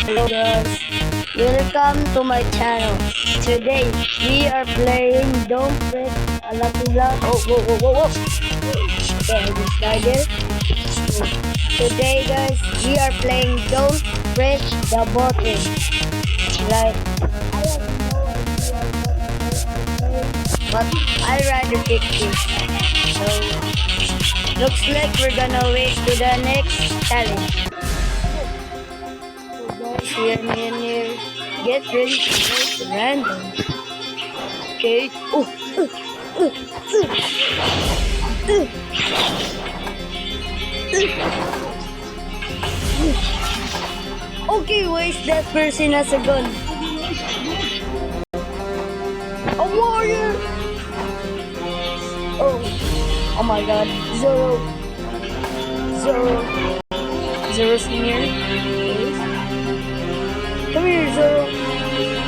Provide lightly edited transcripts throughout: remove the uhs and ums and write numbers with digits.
Hello guys, welcome to my channel. Today we are playing Don't Press a Lucky Block. Oh, whoa, whoa, whoa, whoa. Okay, I just died there. Today guys, we are playing Don't Press the Button. Like, I have no idea what I'm but I'd rather pick this. So, looks like we're gonna wait to the next challenge. Here, near. Get ready to vote random. Okay. Okay, why is that person has a gun? A warrior! Oh my god. Zero's near. Okay. Come here, Zoro.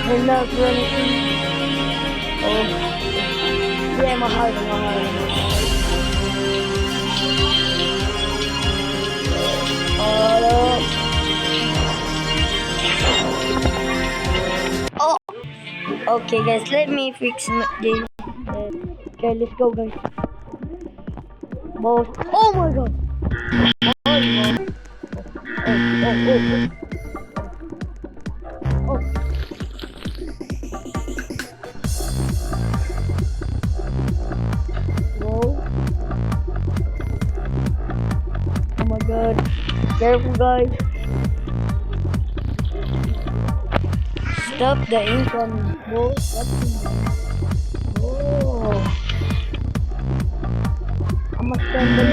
We're not running. Oh. Yeah, mahal. Oh. Okay, guys, let me fix the. Okay, let's go, guys. Both. Oh my god. Oh. Oh my god. Careful, guys. Stop the incoming. Whoa, oh. I must stand the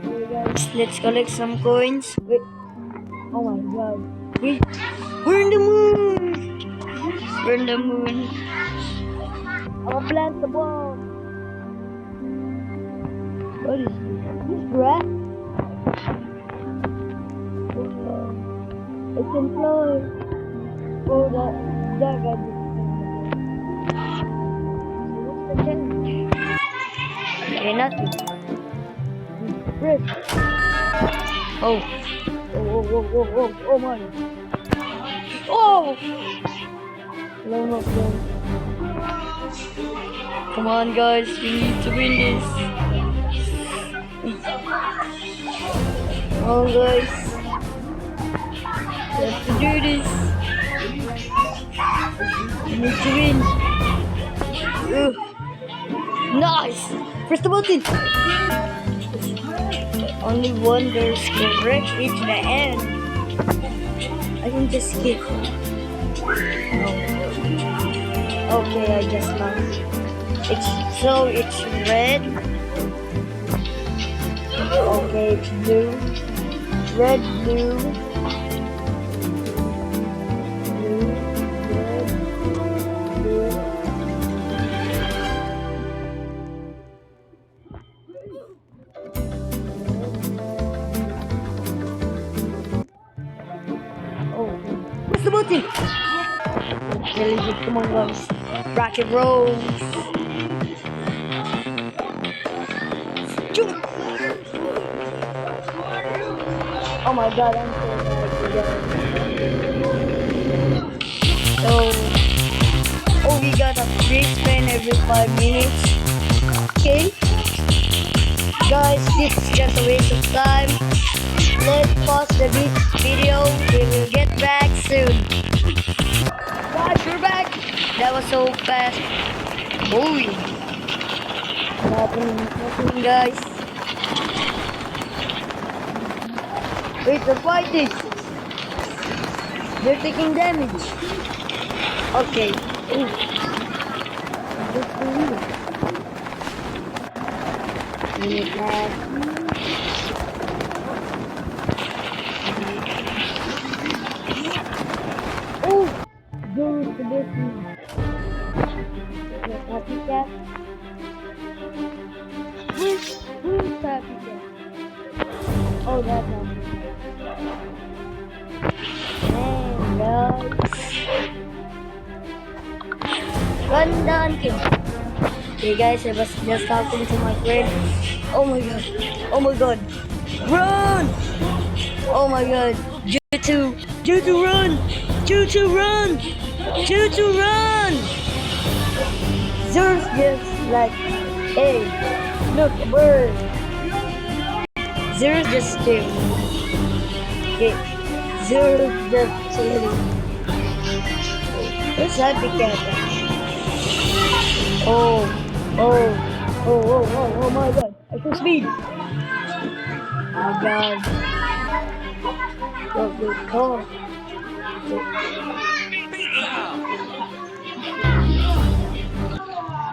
okay, guys, let's collect some coins. Wait. Oh my god. Wait. We're in the moon. I'll plant the bomb. What is this rat? It can fly. Oh, that guy just what's the challenge? Okay, nothing. Press. Oh my. Oh! Blown up, blown. Come on, guys, we need to win this. Come on, guys. We have to do this. We need to win. Nice! Press the button! Only one there's correct reach the end. I can just skip. No. Okay, I just lost. It's red. Okay, it's blue. Red, blue. What's the button? Really good, come on guys. Rocket rolls. Jump. Oh my god, I'm so we got a free spin every 5 minutes. Okay. Guys, this is just a waste of time. Let's pause the video. We will get back soon. Guys, we're back. That was so fast. Holy. Nothing, guys. Wait, they're fighting. They're taking damage. Okay. Oh, there's the business. Happy Cat. Where's Happy Cat? Oh, that's Happy Cat. Run down, kid. Okay, guys, I was just talking to my friend. Oh my god. Run! Oh my god. Jutsu. Jutsu run. Jutsu run. Jutsu run. Zeus just like, hey, look, a bird. Zeus just chill. Okay. Zeus just chilling. What's that big cat? Oh, oh, oh, oh, oh, oh my god. I can speed. Oh my god. Go, go, go.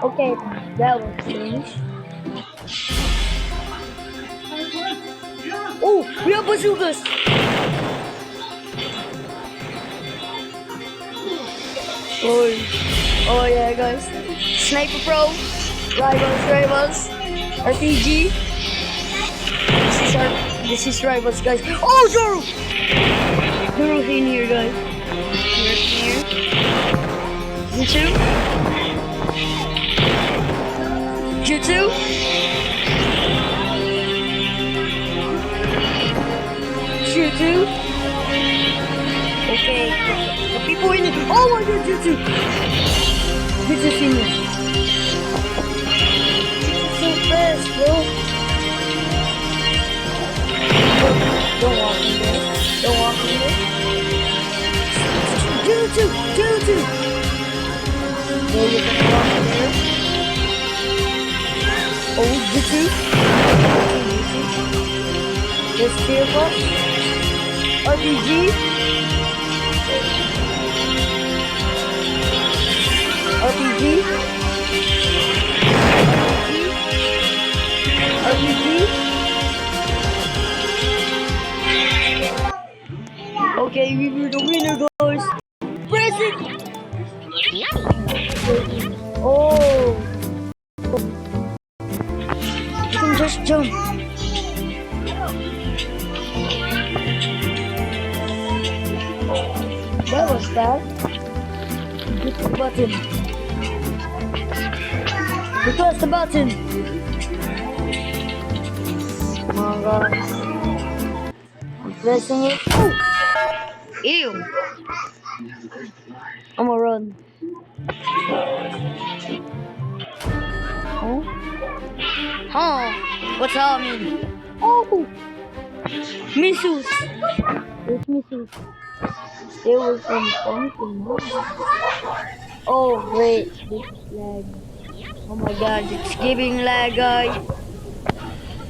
Okay, that was strange. Oh, we have bazookas! Oh yeah, guys. Sniper Pro, Rivals, RPG. This is Rivals, guys. Oh, Zoro! Zoro's in here, guys. Here. Jutsu. Okay, the people in it. Oh my god, Jutsu senior. Jutsu so fast, bro. Don't walk in there. Jutsu. No, you're gonna walk in there. Oh, Jutsu. There's three of us. RPG. Okay, we were the winner, guys. Press it. Oh. You can just jump. That was bad. Hit the button. Press the button. Come on, guys. I'm pressing it. Oh! Ew! I'm gonna run. Oh? Huh? What's that mean? Oh! Missiles! There's missiles. There was something. Oh, wait. This is lag. Oh my god, it's giving lag,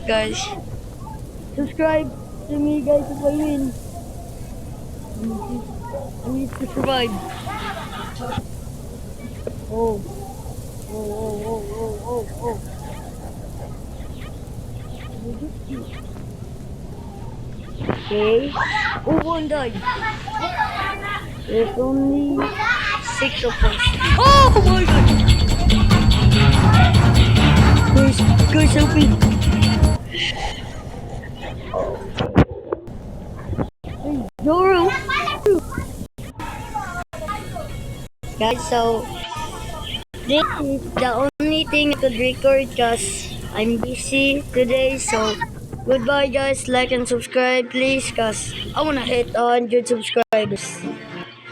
guys. Subscribe to me, guys, if I win. I need to survive. Oh. Okay. Oh, one died. There's only 6 of us. Oh my god! Guys, help me. Zoro! Guys, so this is the only thing I could record because I'm busy today. So goodbye, guys. Like and subscribe, please, because I want to hit 100 subscribers.